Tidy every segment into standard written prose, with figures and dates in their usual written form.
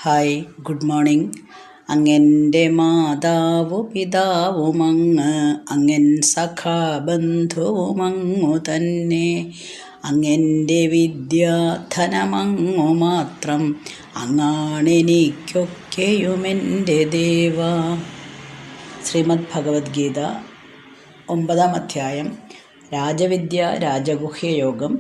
Hi, good morning. അങ്ങെൻ്റെ മാതാവു പിതാവുമങ്ങ്, അങ്ങൻ സഖാബന്ധുവുമങ്ങു തന്നെ. അങ്ങെൻ്റെ വിദ്യാധനമങ്ങു മാത്രം, അങ്ങാണെനിക്കൊക്കെയുമെൻ്റെ ദേവ. ശ്രീമദ് ഭഗവത്ഗീത 9-ാം അധ്യായം രാജവിദ്യ രാജഗുഹ്യയോഗം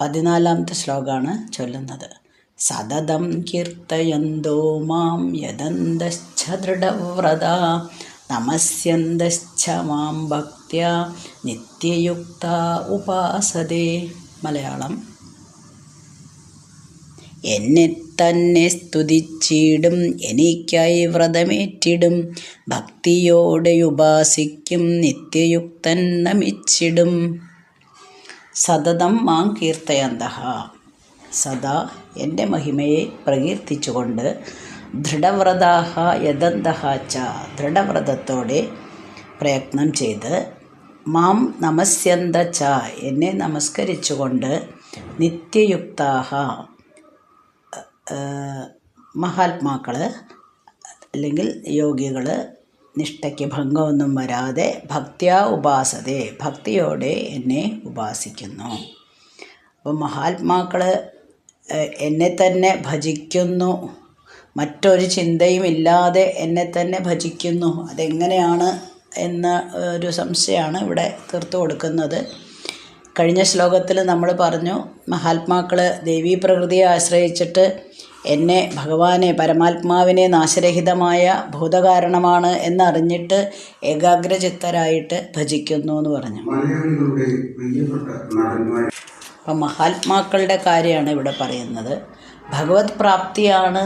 14-ാമത്തെ ശ്ലോകമാണ് ചൊല്ലുന്നത്. സതതം കീർത്തയന്തോ മാം യദന്തശ്ച ദൃഢവ്രതാ, നമസ്യന്തശ്ച മാം ഭക്ത്യാ നിത്യയുക്താ ഉപാസതേ. മലയാളം: എന്നെ തന്നെ സ്തുതിച്ചിടും, എനിക്കായി വ്രതമേറ്റിടും, ഭക്തിയോടെ ഉപാസിക്കും, നിത്യയുക്തൻ നമിച്ചിടും. സതതം മാം കീർത്തയന്തഃ, സദാ എൻ്റെ മഹിമയെ പ്രകീർത്തിച്ചുകൊണ്ട്, ദൃഢവ്രതാഃ യദന്തഃ ച, ദൃഢവ്രതത്തോടെ പ്രയത്നം ചെയ്ത്, മാം നമസ്യന്ത ച, എന്നെ നമസ്കരിച്ചുകൊണ്ട്, നിത്യയുക്താഃ, മഹാത്മാക്കൾ അല്ലെങ്കിൽ യോഗികൾ നിഷ്ഠയ്ക്ക് ഭംഗമൊന്നും വരാതെ ഭക്ത്യാ ഉപാസതേ, ഭക്തിയോടെ എന്നെ ഉപാസിക്കുന്നു. അപ്പോൾ മഹാത്മാക്കൾ എന്നെ തന്നെ ഭജിക്കുന്നു, മറ്റൊരു ചിന്തയും ഇല്ലാതെ എന്നെ തന്നെ ഭജിക്കുന്നു. അതെങ്ങനെയാണ് എന്ന ഒരു സംശയമാണ് ഇവിടെ തീർത്തു കൊടുക്കുന്നത്. കഴിഞ്ഞ ശ്ലോകത്തിൽ നമ്മൾ പറഞ്ഞു, മഹാത്മാക്കൾ ദേവീ പ്രകൃതിയെ ആശ്രയിച്ചിട്ട് എന്നെ, ഭഗവാനെ, പരമാത്മാവിനെ നാശരഹിതമായ ഭൂതകാരണമാണ് എന്നറിഞ്ഞിട്ട് ഏകാഗ്രചിത്തരായിട്ട് ഭജിക്കുന്നു എന്ന് പറഞ്ഞു. അപ്പം മഹാത്മാക്കളുടെ കാര്യമാണ് ഇവിടെ പറയുന്നത്. ഭഗവത് പ്രാപ്തിയാണ്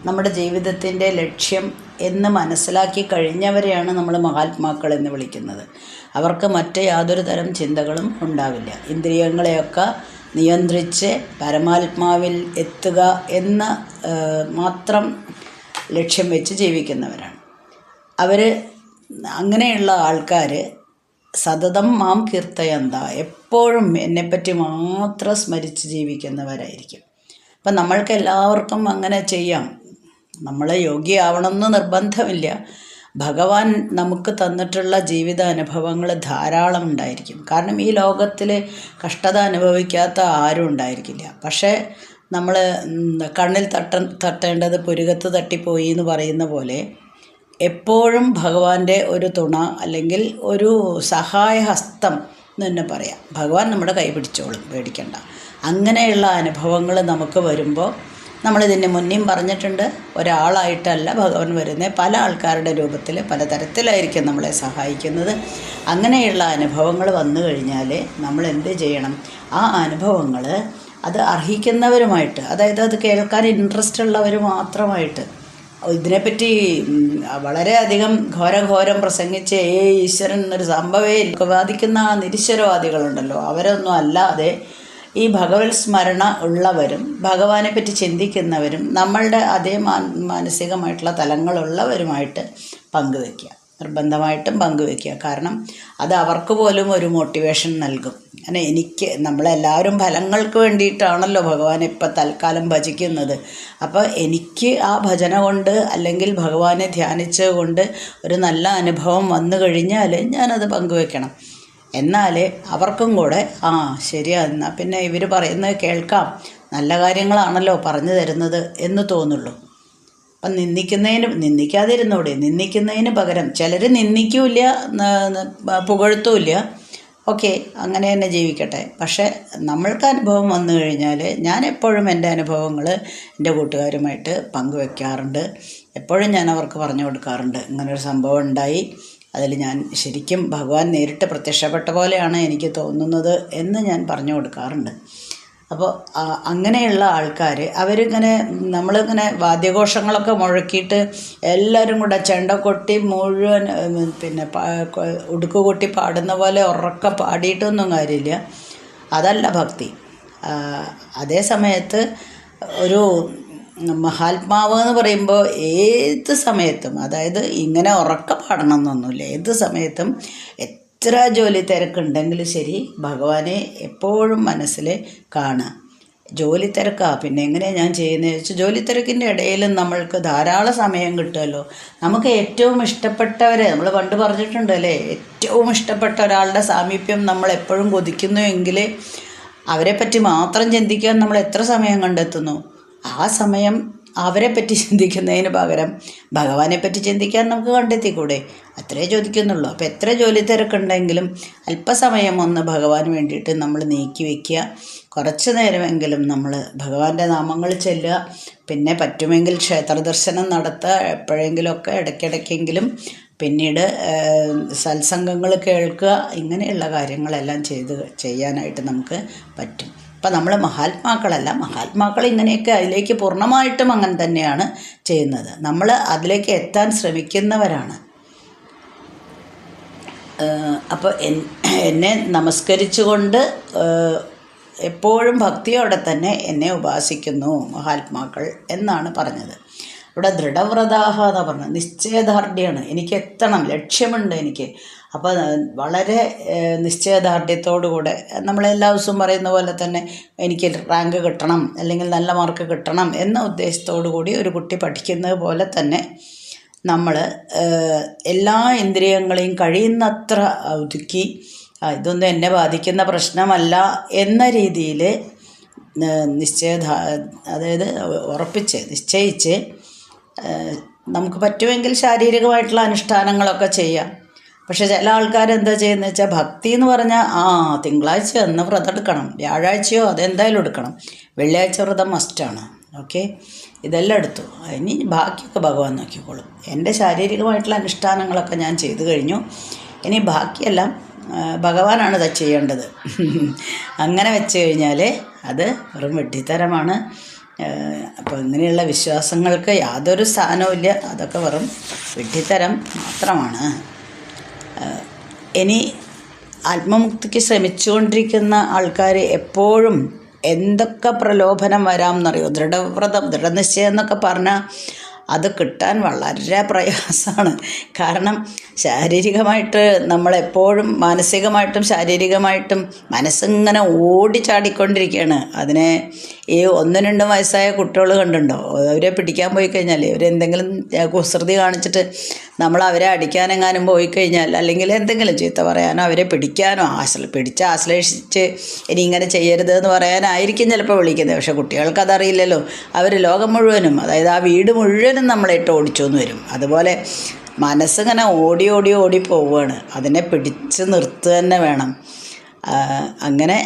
നമ്മുടെ ജീവിതത്തിൻ്റെ ലക്ഷ്യം എന്ന് മനസ്സിലാക്കി കഴിഞ്ഞവരെയാണ് നമ്മൾ മഹാത്മാക്കൾ എന്ന് വിളിക്കുന്നത്. അവർക്ക് മറ്റ് യാതൊരു തരം ചിന്തകളും ഉണ്ടാവില്ല. ഇന്ദ്രിയങ്ങളെയൊക്കെ നിയന്ത്രിച്ച് പരമാത്മാവിൽ എത്തുക എന്ന മാത്രം ലക്ഷ്യം വെച്ച് ജീവിക്കുന്നവരാണ് അവർ. അങ്ങനെയുള്ള ആൾക്കാർ സതതം മാം കീർത്തയന്ത, എപ്പോഴും എന്നെപ്പറ്റി മാത്രം സ്മരിച്ച് ജീവിക്കുന്നവരായിരിക്കും. അപ്പം നമ്മൾക്ക് എല്ലാവർക്കും അങ്ങനെ ചെയ്യാം. നമ്മൾ യോഗിയാവണമെന്ന് നിർബന്ധമില്ല. ഭഗവാൻ നമുക്ക് തന്നിട്ടുള്ള ജീവിത അനുഭവങ്ങൾ ധാരാളം ഉണ്ടായിരിക്കും. കാരണം ഈ ലോകത്തിൽ കഷ്ടത അനുഭവിക്കാത്ത ആരും ഉണ്ടായിരിക്കില്ല. പക്ഷേ നമ്മൾ കണ്ണിൽ തട്ടേണ്ടത് പുരുകത്ത് തട്ടിപ്പോയി എന്ന് പറയുന്ന പോലെ എപ്പോഴും ഭഗവാന്റെ ഒരു തുണ അല്ലെങ്കിൽ ഒരു സഹായഹസ്തം എന്ന് തന്നെ പറയാം. ഭഗവാൻ നമ്മുടെ കൈ പിടിച്ചോളും, പേടിക്കണ്ട. അങ്ങനെയുള്ള അനുഭവങ്ങൾ നമുക്ക് വരുമ്പോൾ, നമ്മളിതിൻ്റെ മുന്നേയും പറഞ്ഞിട്ടുണ്ട്, ഒരാളായിട്ടല്ല ഭഗവാൻ വരുന്നത്, പല ആൾക്കാരുടെ രൂപത്തിൽ പലതരത്തിലായിരിക്കും നമ്മളെ സഹായിക്കുന്നത്. അങ്ങനെയുള്ള അനുഭവങ്ങൾ വന്നു കഴിഞ്ഞാൽ നമ്മൾ എന്ത് ചെയ്യണം? ആ അനുഭവങ്ങൾ അത് അർഹിക്കുന്നവരുമായിട്ട്, അതായത് അത് കേൾക്കാൻ ഇൻട്രസ്റ്റ് ഉള്ളവർ മാത്രമായിട്ട്, ഇതിനെപ്പറ്റി വളരെയധികം ഘോരം പ്രസംഗിച്ച് ഈശ്വരൻ എന്നൊരു സംഭവേ വാദിക്കുന്ന നിരീശ്വരവാദികളുണ്ടല്ലോ, അവരൊന്നും അല്ലാതെ ഈ ഭഗവത് സ്മരണ ഉള്ളവരും ഭഗവാനെ പറ്റി ചിന്തിക്കുന്നവരും നമ്മളുടെ അതേ മാനസികമായിട്ടുള്ള തലങ്ങളുള്ളവരുമായിട്ട് പങ്കുവയ്ക്കുക, നിർബന്ധമായിട്ടും പങ്കുവയ്ക്കുക. കാരണം അത് അവർക്ക് പോലും ഒരു മോട്ടിവേഷൻ നൽകും. അങ്ങനെ നമ്മളെല്ലാവരും ഫലങ്ങൾക്ക് വേണ്ടിയിട്ടാണല്ലോ ഭഗവാനെ ഇപ്പം തൽക്കാലം ഭജിക്കുന്നത്. അപ്പോൾ എനിക്ക് ആ ഭജന കൊണ്ട് അല്ലെങ്കിൽ ഭഗവാനെ ധ്യാനിച്ചത് കൊണ്ട് ഒരു നല്ല അനുഭവം വന്നു കഴിഞ്ഞാൽ ഞാനത് പങ്കുവെക്കണം. എന്നാൽ അവർക്കും കൂടെ ശരിയാ, എന്നാൽ പിന്നെ ഇവർ പറയുന്നത് കേൾക്കാം, നല്ല കാര്യങ്ങളാണല്ലോ പറഞ്ഞു തരുന്നത് എന്ന് തോന്നുള്ളൂ. അപ്പം നിന്ദിക്കാതിരുന്നൂടെ? നിന്ദിക്കുന്നതിന് പകരം ചിലർ നിന്ദിക്കൂല, പുകഴ്ത്തൂല്ല. ഓക്കെ, അങ്ങനെ തന്നെ ജീവിക്കട്ടെ. പക്ഷേ നമ്മൾക്ക് അനുഭവം വന്നു കഴിഞ്ഞാൽ ഞാൻ എപ്പോഴും എൻ്റെ അനുഭവങ്ങൾ എൻ്റെ കൂട്ടുകാരുമായിട്ട് പങ്കുവെക്കാറുണ്ട്. എപ്പോഴും ഞാൻ അവർക്ക് പറഞ്ഞു കൊടുക്കാറുണ്ട്, ഇങ്ങനൊരു സംഭവം ഉണ്ടായി, അതിൽ ഞാൻ ശരിക്കും ഭഗവാൻ നേരിട്ട് പ്രത്യക്ഷപ്പെട്ട പോലെയാണ് എനിക്ക് തോന്നുന്നത് എന്ന് ഞാൻ പറഞ്ഞു കൊടുക്കാറുണ്ട്. അപ്പോൾ അങ്ങനെയുള്ള ആൾക്കാർ അവരിങ്ങനെ, നമ്മളിങ്ങനെ വാദ്യഘോഷങ്ങളൊക്കെ മുഴക്കിയിട്ട് എല്ലാവരും കൂടെ ചെണ്ട കൊട്ടി മുഴുവൻ പിന്നെ ഉടുക്ക് കൊട്ടി പാടുന്ന പോലെ ഉറക്കെ പാടിയിട്ടൊന്നും കാര്യമില്ല. അതല്ല ഭക്തി. അതേ സമയത്ത് ഒരു മഹാത്മാവ് എന്ന് പറയുമ്പോൾ ഏത് സമയത്തും, അതായത് ഇങ്ങനെ ഉറക്കെ പാടണം എന്നൊന്നുമില്ല, ഏത് സമയത്തും എത്ര ജോലി തിരക്കുണ്ടെങ്കിലും ശരി ഭഗവാനെ എപ്പോഴും മനസ്സിൽ കാണുക. ജോലി തിരക്കാ, പിന്നെ എങ്ങനെയാണ് ഞാൻ ചെയ്യുന്നത് ചോദിച്ചാൽ ജോലി തിരക്കിൻ്റെ ഇടയിലും നമ്മൾക്ക് ധാരാളം സമയം കിട്ടുമല്ലോ. നമുക്ക് ഏറ്റവും ഇഷ്ടപ്പെട്ടവരെ നമ്മൾ പണ്ട് പറഞ്ഞിട്ടുണ്ടല്ലേ, ഏറ്റവും ഇഷ്ടപ്പെട്ട ഒരാളുടെ സാമീപ്യം നമ്മൾ എപ്പോഴും കൊതിക്കുന്നുവെങ്കിൽ അവരെപ്പറ്റി മാത്രം ചിന്തിക്കാൻ നമ്മൾ എത്ര സമയം കണ്ടെത്തുന്നു. ആ സമയം അവരെപ്പറ്റി ചിന്തിക്കുന്നതിന് പകരം ഭഗവാനെപ്പറ്റി ചിന്തിക്കാൻ നമുക്ക് കണ്ടെത്തിക്കൂടെ? അത്രേ ചോദിക്കുന്നുള്ളൂ. അപ്പോൾ എത്ര ജോലി തിരക്കുണ്ടെങ്കിലും അല്പസമയം ഒന്ന് ഭഗവാന് വേണ്ടിയിട്ട് നമ്മൾ നീക്കി വയ്ക്കുക. കുറച്ച് നേരമെങ്കിലും നമ്മൾ ഭഗവാന്റെ നാമങ്ങൾ ചൊല്ലുക. പിന്നെ പറ്റുമെങ്കിൽ ക്ഷേത്ര ദർശനം നടത്തുക. എപ്പോഴെങ്കിലുമൊക്കെ ഇടയ്ക്കിടയ്ക്കെങ്കിലും പിന്നീട് സത്സംഗങ്ങൾ കേൾക്കുക. ഇങ്ങനെയുള്ള കാര്യങ്ങളെല്ലാം ചെയ്യാനായിട്ട് നമുക്ക് പറ്റും. അപ്പം നമ്മൾ മഹാത്മാക്കളല്ല, മഹാത്മാക്കൾ ഇങ്ങനെയൊക്കെ അതിലേക്ക് പൂർണ്ണമായിട്ടും അങ്ങനെ തന്നെയാണ് ചെയ്യുന്നത്. നമ്മൾ അതിലേക്ക് എത്താൻ ശ്രമിക്കുന്നവരാണ്. അപ്പോൾ എന്നെ നമസ്കരിച്ചുകൊണ്ട് എപ്പോഴും ഭക്തിയോടെ തന്നെ എന്നെ ഉപാസിക്കുന്നു മഹാത്മാക്കൾ എന്നാണ് പറഞ്ഞത്. ഇവിടെ ദൃഢവ്രതാഹ എന്നാണ് പറഞ്ഞത്. നിശ്ചയദാർഢ്യമാണ്, എനിക്ക് എത്തണം, ലക്ഷ്യമുണ്ട് എനിക്ക്. അപ്പോൾ വളരെ നിശ്ചയദാർഢ്യത്തോടുകൂടെ നമ്മളെല്ലാ ദിവസവും പറയുന്ന പോലെ തന്നെ എനിക്ക് റാങ്ക് കിട്ടണം അല്ലെങ്കിൽ നല്ല മാർക്ക് കിട്ടണം എന്ന ഉദ്ദേശത്തോടു കൂടി ഒരു കുട്ടി പഠിക്കുന്നത് പോലെ തന്നെ നമ്മൾ എല്ലാ ഇന്ദ്രിയങ്ങളെയും കഴിയുന്നത്ര ഒതുക്കി ഇതൊന്നും എന്നെ ബാധിക്കുന്ന പ്രശ്നമല്ല എന്ന രീതിയിൽ അതായത് ഉറപ്പിച്ച് നിശ്ചയിച്ച് നമുക്ക് പറ്റുമെങ്കിൽ ശാരീരികമായിട്ടുള്ള അനുഷ്ഠാനങ്ങളൊക്കെ ചെയ്യാം. പക്ഷേ ചില ആൾക്കാർ എന്താ ചെയ്യുന്നത് വെച്ചാൽ ഭക്തി എന്ന് പറഞ്ഞാൽ തിങ്കളാഴ്ച എന്ന് വ്രതം എടുക്കണം, വ്യാഴാഴ്ചയോ അതെന്തായാലും എടുക്കണം, വെള്ളിയാഴ്ച വ്രതം മസ്റ്റാണ്. ഓക്കെ, ഇതെല്ലാം എടുത്തു, ഇനി ബാക്കിയൊക്കെ ഭഗവാൻ നോക്കിക്കോളും. എൻ്റെ ശാരീരികമായിട്ടുള്ള അനുഷ്ഠാനങ്ങളൊക്കെ ഞാൻ ചെയ്തു കഴിഞ്ഞു, ഇനി ബാക്കിയെല്ലാം ഭഗവാനാണ് ഇത് ചെയ്യേണ്ടത്. അങ്ങനെ വെച്ച് കഴിഞ്ഞാൽ അത് വെറും വെട്ടിത്തരമാണ്. അപ്പോൾ ഇങ്ങനെയുള്ള വിശ്വാസങ്ങൾക്ക് യാതൊരു സ്ഥാനവുമില്ല. അതൊക്കെ വെറും വിഡ്ഢിത്തരം മാത്രമാണ്. ഇനി ആത്മമുക്തിക്ക് ശ്രമിച്ചുകൊണ്ടിരിക്കുന്ന ആൾക്കാർ എപ്പോഴും എന്തൊക്കെ പ്രലോഭനം വരാമെന്നറിയോ? ദൃഢനിശ്ചയം എന്നൊക്കെ പറഞ്ഞാൽ അത് കിട്ടാൻ വളരെ പ്രയാസമാണ്. കാരണം ശാരീരികമായിട്ട് നമ്മളെപ്പോഴും മാനസികമായിട്ടും ശാരീരികമായിട്ടും മനസ്സിങ്ങനെ ഓടിച്ചാടിക്കൊണ്ടിരിക്കുകയാണ്. അതിനെ ഈ 1-2 വയസ്സായ കുട്ടികൾ കണ്ടുണ്ടോ? അവരെ പിടിക്കാൻ പോയി കഴിഞ്ഞാൽ ഇവരെന്തെങ്കിലും കുസൃതി കാണിച്ചിട്ട് നമ്മൾ അവരെ അടിക്കാനെങ്ങാനും പോയി കഴിഞ്ഞാൽ അല്ലെങ്കിൽ എന്തെങ്കിലും ചീത്ത പറയാനോ അവരെ പിടിക്കാനോ ആശ്ലേഷിച്ച് ഇനി ഇങ്ങനെ ചെയ്യരുത് എന്ന് പറയാനായിരിക്കും ചിലപ്പോൾ വിളിക്കുന്നത്. പക്ഷേ കുട്ടികൾക്കതറിയില്ലല്ലോ. അവർ ലോകം മുഴുവനും, അതായത് ആ വീട് മുഴുവനും നമ്മളെയിട്ട് ഓടിച്ചു എന്ന് വരും. അതുപോലെ മനസ്സിങ്ങനെ ഓടി പോവുകയാണ്. അതിനെ പിടിച്ച് നിർത്തുക തന്നെ വേണം. അങ്ങനെ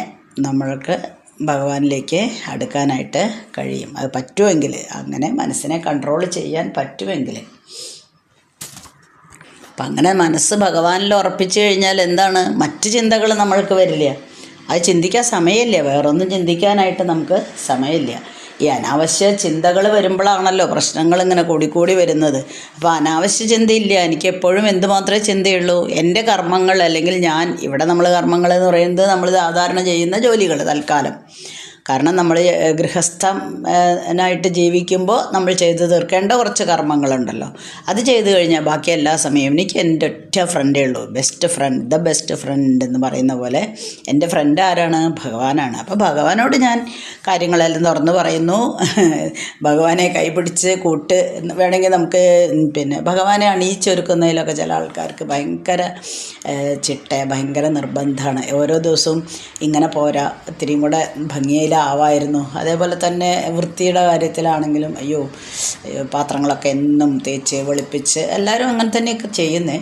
നമ്മൾക്ക് ഭഗവാനിലേക്ക് അടുക്കാനായിട്ട് കഴിയും. അത് പറ്റുമെങ്കിൽ, അങ്ങനെ മനസ്സിനെ കൺട്രോൾ ചെയ്യാൻ പറ്റുമെങ്കിൽ. അപ്പം അങ്ങനെ മനസ്സ് ഭഗവാനിൽ ഉറപ്പിച്ചു കഴിഞ്ഞാൽ എന്താണ്, മറ്റ് ചിന്തകൾ നമ്മൾക്ക് വരില്ല. അത് ചിന്തിക്കാൻ സമയമില്ല, വേറൊന്നും ചിന്തിക്കാനായിട്ട് നമുക്ക് സമയമില്ല. ഈ അനാവശ്യ ചിന്തകൾ വരുമ്പോഴാണല്ലോ പ്രശ്നങ്ങളിങ്ങനെ കൂടിക്കൂടി വരുന്നത്. അപ്പോൾ അനാവശ്യ ചിന്തയില്ല. എനിക്ക് എപ്പോഴും എന്തുമാത്രമേ ചിന്തയുള്ളൂ, എൻ്റെ കർമ്മങ്ങൾ, അല്ലെങ്കിൽ ഇവിടെ നമ്മൾ കർമ്മങ്ങൾ എന്ന് പറയുന്നത് നമ്മൾ സാധാരണ ചെയ്യുന്ന ജോലികൾ തൽക്കാലം. കാരണം നമ്മൾ ഗൃഹസ്ഥനായിട്ട് ജീവിക്കുമ്പോൾ നമ്മൾ ചെയ്തു തീർക്കേണ്ട കുറച്ച് കർമ്മങ്ങളുണ്ടല്ലോ, അത് ചെയ്തു കഴിഞ്ഞാൽ ബാക്കി എല്ലാ സമയവും എനിക്ക് എൻ്റെ ഒറ്റ ഫ്രണ്ടേ ഉള്ളൂ, ദ ബെസ്റ്റ് ഫ്രണ്ട് എന്ന് പറയുന്ന പോലെ എൻ്റെ ഫ്രണ്ട് ആരാണ്? ഭഗവാനാണ്. അപ്പോൾ ഭഗവാനോട് ഞാൻ കാര്യങ്ങളെല്ലാം തുറന്നു പറയുന്നു. ഭഗവാനെ കൈപിടിച്ച് വേണമെങ്കിൽ നമുക്ക് ഭഗവാനെ അണിയിച്ചൊരുക്കുന്നതിലൊക്കെ ചില ആൾക്കാർക്ക് ഭയങ്കര ഭയങ്കര നിർബന്ധമാണ്. ഓരോ ദിവസവും ഇങ്ങനെ പോരാ, ഇത്തിരിയും കൂടെ ഭംഗിയിലാവായിരുന്നു. അതേപോലെ തന്നെ വൃത്തിയുടെ കാര്യത്തിലാണെങ്കിലും പാത്രങ്ങളൊക്കെ എന്നും തേച്ച് വെളുപ്പിച്ച് എല്ലാവരും അങ്ങനെ തന്നെയൊക്കെ ചെയ്യുന്നത്.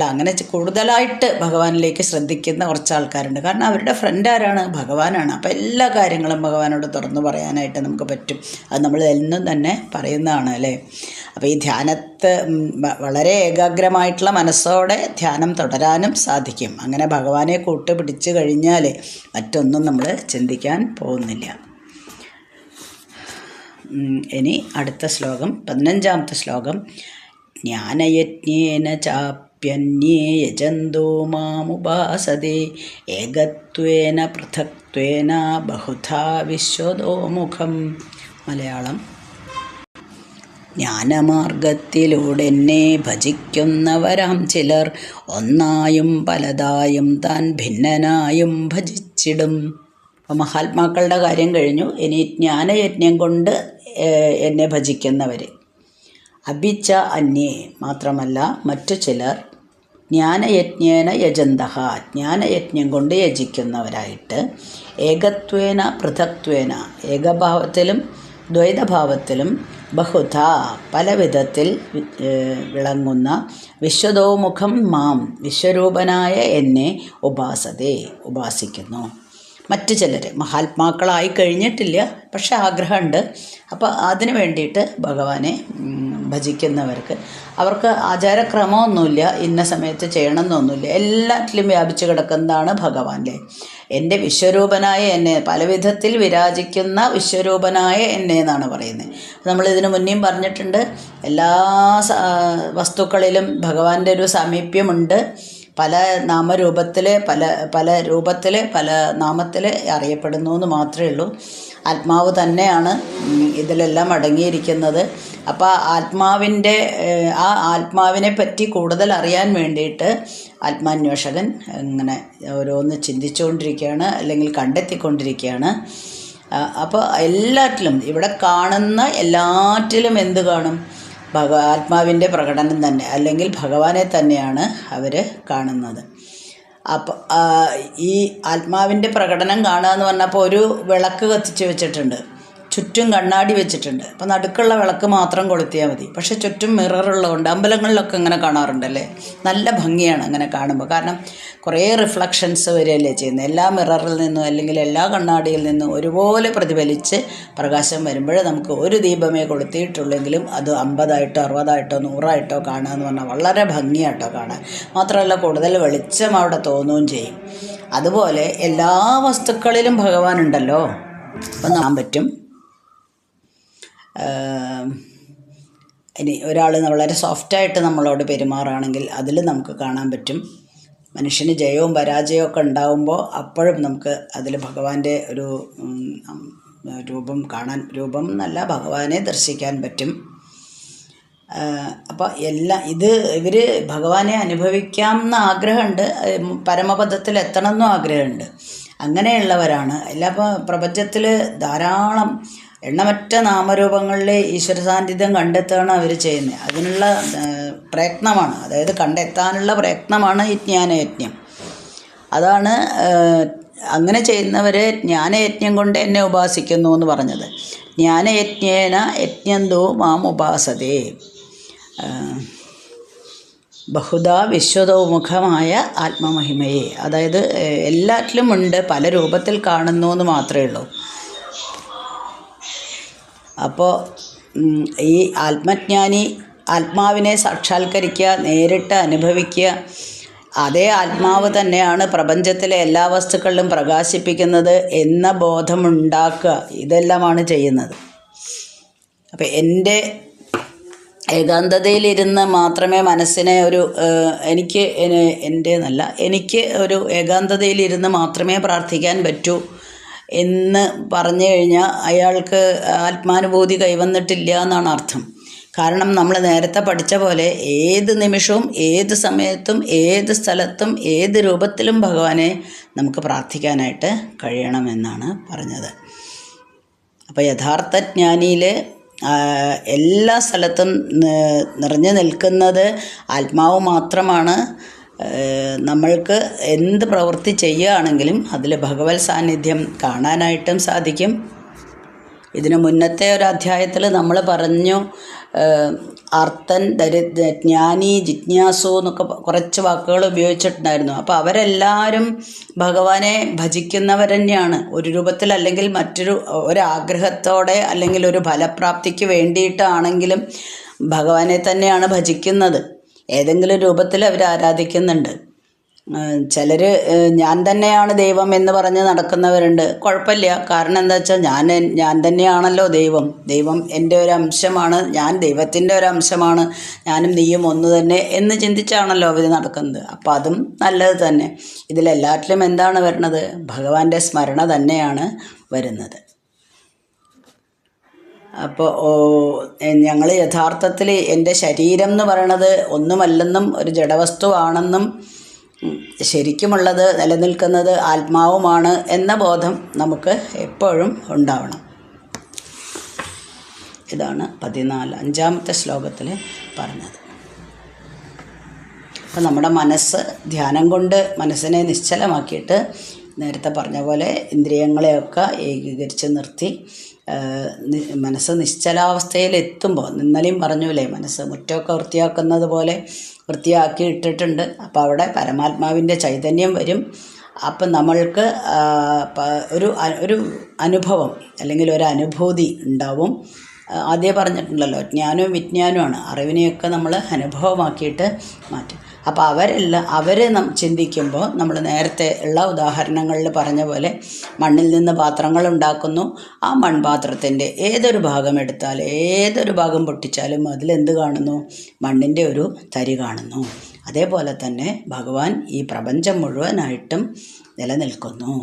അങ്ങനെ കൂടുതലായിട്ട് ഭഗവാനിലേക്ക് ശ്രദ്ധിക്കുന്ന കുറച്ച് ആൾക്കാരുണ്ട്. കാരണം അവരുടെ ഫ്രണ്ട് ആരാണ്? ഭഗവാനാണ്. അപ്പോൾ എല്ലാ കാര്യങ്ങളും ഭഗവാനോട് തുറന്നു പറയാനായിട്ട് നമുക്ക് പറ്റും. അത് നമ്മൾ എന്നും തന്നെ പറയുന്നതാണ് അല്ലേ. അപ്പോൾ ഈ ധ്യാനത്തെ വളരെ ഏകാഗ്രമായിട്ടുള്ള മനസ്സോടെ ധ്യാനം തുടരാനും സാധിക്കും. അങ്ങനെ ഭഗവാനെ കൂട്ടുപിടിച്ച് കഴിഞ്ഞാൽ മറ്റൊന്നും നമ്മൾ ചിന്തിക്കാൻ പോകുന്നില്ല. ഇനി അടുത്ത ശ്ലോകം, 15ാമത്തെ ശ്ലോകം. ജ്ഞാനയജ്ഞേന ചാപ്യന്യേ യജന്തോ മാമുപാസതേ ഏകത്വേന പൃഥക്ത്വേന ബഹുധാ വിശ്വതോമുഖം. മലയാളം. ജ്ഞാനമാർഗത്തിലൂടെ എന്നെ ഭജിക്കുന്നവരാം ചിലർ ഒന്നായും പലതായും താൻ ഭിന്നനായും ഭജിച്ചിടും. അപ്പം മഹാത്മാക്കളുടെ കാര്യം കഴിഞ്ഞു. ഇനി ജ്ഞാനയജ്ഞം കൊണ്ട് എന്നെ ഭജിക്കുന്നവർ. അഭിച്ച അന്യേ മാത്രമല്ല മറ്റു ചിലർ ജ്ഞാനയജ്ഞേന യജന്തഃ ജ്ഞാനയജ്ഞം കൊണ്ട് യജിക്കുന്നവരായിട്ട് ഏകത്വേന പൃഥക്ത്വേന ഏകഭാവത്തിലും ദ്വൈതഭാവത്തിലും ബഹുധ പല വിധത്തിൽ വിളങ്ങുന്ന വിശ്വതോമുഖം മാം വിശ്വരൂപനായ എന്നെ ഉപാസിക്കുന്നു. മറ്റു ചിലർ മഹാത്മാക്കളായി കഴിഞ്ഞിട്ടില്ല, പക്ഷെ ആഗ്രഹമുണ്ട്. അപ്പോൾ അതിന് വേണ്ടിയിട്ട് ഭഗവാനെ ഭജിക്കുന്നവർക്ക് അവർക്ക് ആചാരക്രമമൊന്നുമില്ല, ഇന്ന സമയത്ത് ചെയ്യണമെന്നൊന്നുമില്ല, എല്ലാറ്റിലും വ്യാപിച്ചു കിടക്കുന്നതാണ് ഭഗവാൻ്റെ. എൻ്റെ വിശ്വരൂപനായ എന്നെ, പല വിധത്തിൽ വിരാജിക്കുന്ന വിശ്വരൂപനായ എന്നെ എന്നാണ് പറയുന്നത്. നമ്മളിതിനു മുന്നേയും പറഞ്ഞിട്ടുണ്ട്, എല്ലാ വസ്തുക്കളിലും ഭഗവാന്റെ ഒരു സാമീപ്യമുണ്ട്. പല നാമരൂപത്തിൽ പല രൂപത്തിൽ പല നാമത്തിൽ അറിയപ്പെടുന്നു എന്ന് മാത്രമേ ഉള്ളൂ. ആത്മാവ് തന്നെയാണ് ഇതിലെല്ലാം അടങ്ങിയിരിക്കുന്നത്. അപ്പോൾ ആത്മാവിനെ പറ്റി കൂടുതൽ അറിയാൻ വേണ്ടിയിട്ട് ആത്മാന്വേഷകൻ ഇങ്ങനെ ഓരോന്ന് ചിന്തിച്ചുകൊണ്ടിരിക്കുകയാണ്, അല്ലെങ്കിൽ കണ്ടെത്തിക്കൊണ്ടിരിക്കുകയാണ്. അപ്പോൾ എല്ലാറ്റിലും, ഇവിടെ കാണുന്ന എല്ലാറ്റിലും എന്ത് കാണും? ആത്മാവിൻ്റെ പ്രകടനം തന്നെ, അല്ലെങ്കിൽ ഭഗവാനെ തന്നെയാണ് അവർ കാണുന്നത്. അപ്പോൾ ഈ ആത്മാവിൻ്റെ പ്രകടനം കാണുക എന്ന് പറഞ്ഞപ്പോൾ ഒരു വിളക്ക് കത്തിച്ച് വെച്ചിട്ടുണ്ട്, ചുറ്റും കണ്ണാടി വെച്ചിട്ടുണ്ട്. അപ്പോൾ നടുക്കുള്ള വിളക്ക് മാത്രം കൊളുത്തിയാൽ മതി. പക്ഷേ ചുറ്റും മിററുള്ളതുകൊണ്ട് അമ്പലങ്ങളിലൊക്കെ ഇങ്ങനെ കാണാറുണ്ടല്ലേ, നല്ല ഭംഗിയാണ് അങ്ങനെ കാണുമ്പോൾ. കാരണം കുറേ റിഫ്ലക്ഷൻസ് വരികയല്ലേ ചെയ്യുന്നത്. എല്ലാ മിററിൽ നിന്നും അല്ലെങ്കിൽ എല്ലാ കണ്ണാടിയിൽ നിന്നും ഒരുപോലെ പ്രതിഫലിച്ച് പ്രകാശം വരുമ്പോൾ നമുക്ക് ഒരു ദീപമേ കൊളുത്തിയിട്ടുള്ളെങ്കിലും അത് 50ആയിട്ടോ 60ആയിട്ടോ 100ആയിട്ടോ കാണുക എന്ന് പറഞ്ഞാൽ വളരെ ഭംഗിയായിട്ടോ കാണാൻ. മാത്രമല്ല കൂടുതൽ വെളിച്ചം അവിടെ തോന്നുകയും ചെയ്യും. അതുപോലെ എല്ലാ വസ്തുക്കളിലും ഭഗവാനുണ്ടല്ലോ, അപ്പം കാണാൻ പറ്റും. ഇനി ഒരാൾ വളരെ സോഫ്റ്റായിട്ട് നമ്മളോട് പെരുമാറുകയാണെങ്കിൽ അതിൽ നമുക്ക് കാണാൻ പറ്റും. മനുഷ്യന് ജയവും പരാജയവും ഒക്കെ ഉണ്ടാകുമ്പോൾ അപ്പോഴും നമുക്ക് അതിൽ ഭഗവാന്റെ ഒരു രൂപം എന്നല്ല, ഭഗവാനെ ദർശിക്കാൻ പറ്റും. അപ്പോൾ ഇവർ ഭഗവാനെ അനുഭവിക്കാം എന്ന ആഗ്രഹമുണ്ട്, പരമപദത്തിൽ എത്തണം എന്നും ആഗ്രഹമുണ്ട്. അങ്ങനെയുള്ളവരാണ്. ഇപ്പോൾ പ്രപഞ്ചത്തിൽ ധാരാളം എണ്ണമറ്റ നാമരൂപങ്ങളിൽ ഈശ്വര സാന്നിധ്യം കണ്ടെത്തുകയാണ് അവർ ചെയ്യുന്നത്. അതിനുള്ള പ്രയത്നമാണ്, അതായത് കണ്ടെത്താനുള്ള പ്രയത്നമാണ് ഈ ജ്ഞാനയജ്ഞം. അതാണ് അങ്ങനെ ചെയ്യുന്നവരെ ജ്ഞാനയജ്ഞം കൊണ്ട് എന്നെ ഉപാസിക്കുന്നു എന്ന് പറഞ്ഞത്. ജ്ഞാനയജ്ഞേന യജ്ഞന്തോ മാം ഉപാസതേ. ബഹുധാ വിശ്വതോമുഖമായ ആത്മമഹിമയെ, അതായത് എല്ലാറ്റിലും ഉണ്ട്, പല രൂപത്തിൽ കാണുന്നു എന്ന് മാത്രമേ ഉള്ളൂ. അപ്പോൾ ഈ ആത്മജ്ഞാനി ആത്മാവിനെ സാക്ഷാത്കരിക്കുക, നേരിട്ട് അനുഭവിക്കുക. അതേ ആത്മാവ് തന്നെയാണ് പ്രപഞ്ചത്തിലെ എല്ലാ വസ്തുക്കളിലും പ്രകാശിപ്പിക്കുന്നത് എന്ന ബോധമുണ്ടാക്കുക. ഇതെല്ലാമാണ് ചെയ്യുന്നത്. അപ്പം ഏകാന്തതയിലിരുന്ന് മാത്രമേ മനസ്സിനെ എനിക്ക് ഒരു ഏകാന്തതയിലിരുന്ന് മാത്രമേ പ്രാർത്ഥിക്കാൻ പറ്റൂ എന്ന് പറഞ്ഞു കഴിഞ്ഞാൽ അയാൾക്ക് ആത്മാനുഭൂതി കൈവന്നിട്ടില്ല എന്നാണ് അർത്ഥം. കാരണം നമ്മൾ നേരത്തെ പഠിച്ച പോലെ ഏത് നിമിഷവും ഏത് സമയത്തും ഏത് സ്ഥലത്തും ഏത് രൂപത്തിലും ഭഗവാനെ നമുക്ക് പ്രാർത്ഥിക്കാനായിട്ട് കഴിയണമെന്നാണ് പറഞ്ഞത്. അപ്പോൾ യഥാർത്ഥ ജ്ഞാനിയിൽ എല്ലാ സ്ഥലത്തും നിറഞ്ഞു നിൽക്കുന്നത് ആത്മാവ് മാത്രമാണ്. നമ്മൾക്ക് എന്ത് പ്രവൃത്തി ചെയ്യുകയാണെങ്കിലും അതിൽ ഭഗവത് സാന്നിധ്യം കാണാനായിട്ടും സാധിക്കും. ഇതിന് മുന്നത്തെ ഒരു അധ്യായത്തിൽ നമ്മൾ പറഞ്ഞു, അർത്ഥൻ, ജ്ഞാനി, ജിജ്ഞാസു എന്നൊക്കെ കുറച്ച് വാക്കുകൾ ഉപയോഗിച്ചിട്ടുണ്ടായിരുന്നു. അപ്പോൾ അവരെല്ലാവരും ഭഗവാനെ ഭജിക്കുന്നവർ തന്നെയാണ്. ഒരു രൂപത്തിൽ അല്ലെങ്കിൽ ഒരാഗ്രഹത്തോടെ അല്ലെങ്കിൽ ഒരു ഫലപ്രാപ്തിക്ക് വേണ്ടിയിട്ടാണെങ്കിലും ഭഗവാനെ തന്നെയാണ് ഭജിക്കുന്നത്. ഏതെങ്കിലും രൂപത്തിൽ അവർ ആരാധിക്കുന്നുണ്ട്. ചിലർ ഞാൻ തന്നെയാണ് ദൈവം എന്ന് പറഞ്ഞ് നടക്കുന്നവരുണ്ട്. കുഴപ്പമില്ല. കാരണം എന്താ വെച്ചാൽ ഞാൻ തന്നെയാണല്ലോ ദൈവം എൻ്റെ ഒരു അംശമാണ്, ഞാൻ ദൈവത്തിൻ്റെ ഒരു അംശമാണ്, ഞാനും നീയും ഒന്ന് തന്നെ എന്ന് ചിന്തിച്ചാണല്ലോ അവർ നടക്കുന്നത്. അപ്പോൾ അതും നല്ലത് തന്നെ. ഇതിലെല്ലാറ്റിലും എന്താണ് വരുന്നത്? ഭഗവാന്റെ സ്മരണ തന്നെയാണ് വരുന്നത്. അപ്പോൾ ഞങ്ങൾ യഥാർത്ഥത്തിൽ എൻ്റെ ശരീരം എന്ന് പറയണത് ഒന്നുമല്ലെന്നും ഒരു ജഡവസ്തുവാണെന്നും ശരിക്കുമുള്ളത് നിലനിൽക്കുന്നത് ആത്മാവുമാണ് എന്ന ബോധം നമുക്ക് എപ്പോഴും ഉണ്ടാവണം. ഇതാണ് 5-ാമത്തെ ശ്ലോകത്തിൽ പറഞ്ഞത്. അപ്പം നമ്മുടെ മനസ്സ് ധ്യാനം കൊണ്ട് മനസ്സിനെ നിശ്ചലമാക്കിയിട്ട് നേരത്തെ പറഞ്ഞ പോലെ ഇന്ദ്രിയങ്ങളെയൊക്കെ ഏകീകരിച്ച് നിർത്തി മനസ്സ് നിശ്ചലാവസ്ഥയിലെത്തുമ്പോൾ, ഇന്നലെയും പറഞ്ഞൂലേ, മനസ്സ് മുറ്റമൊക്കെ വൃത്തിയാക്കുന്നത് പോലെ വൃത്തിയാക്കി ഇട്ടിട്ടുണ്ട്. അപ്പോൾ അവിടെ പരമാത്മാവിൻ്റെ ചൈതന്യം വരും. അപ്പം നമ്മൾക്ക് ഒരു അനുഭവം അല്ലെങ്കിൽ ഒരു അനുഭൂതി ഉണ്ടാവും. ആദ്യം പറഞ്ഞിട്ടുണ്ടല്ലോ, ജ്ഞാനവും വിജ്ഞാനവുമാണ്. അറിവിനെയൊക്കെ നമ്മൾ അനുഭവമാക്കിയിട്ട് മാറ്റും. അപ്പോൾ അവർ ചിന്തിക്കുമ്പോൾ നമ്മൾ നേരത്തെ ഉള്ള ഉദാഹരണങ്ങളിൽ പറഞ്ഞ പോലെ മണ്ണിൽ നിന്ന് പാത്രങ്ങൾ ഉണ്ടാക്കുന്നു. ആ മൺപാത്രത്തിൻ്റെ ഏതൊരു ഭാഗം എടുത്താലും ഏതൊരു ഭാഗം പൊട്ടിച്ചാലും അതിലെന്ത് കാണുന്നു? മണ്ണിൻ്റെ ഒരു തരി കാണുന്നു. അതേപോലെ തന്നെ ഭഗവാൻ ഈ പ്രപഞ്ചം മുഴുവനായിട്ടും നിലനിൽക്കുന്നു.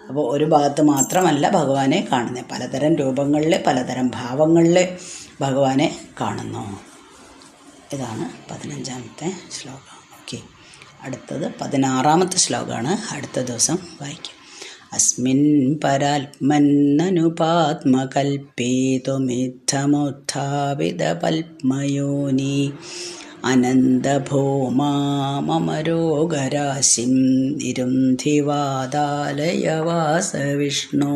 അപ്പോൾ ഒരു ഭാഗത്ത് മാത്രമല്ല ഭഗവാനെ കാണുന്നത്, പലതരം രൂപങ്ങളിൽ പലതരം ഭാവങ്ങളിൽ ഭഗവാനെ കാണുന്നു. ഇതാണ് 15-ാമത്തെ ശ്ലോകം. ഓക്കെ, അടുത്തത് 16-ാമത്തെ ശ്ലോകമാണ്. അടുത്ത ദിവസം വായിക്കും. അസ്മിൻ പരാത്മന്നനുപാത്മകൽപേതുമിത്തമുത്ഥാപിത പത്മയോനി അനന്തഭൂമാമരോഗരാശിം നിരുന്ധിവാദാലയവാസ വിഷ്ണു.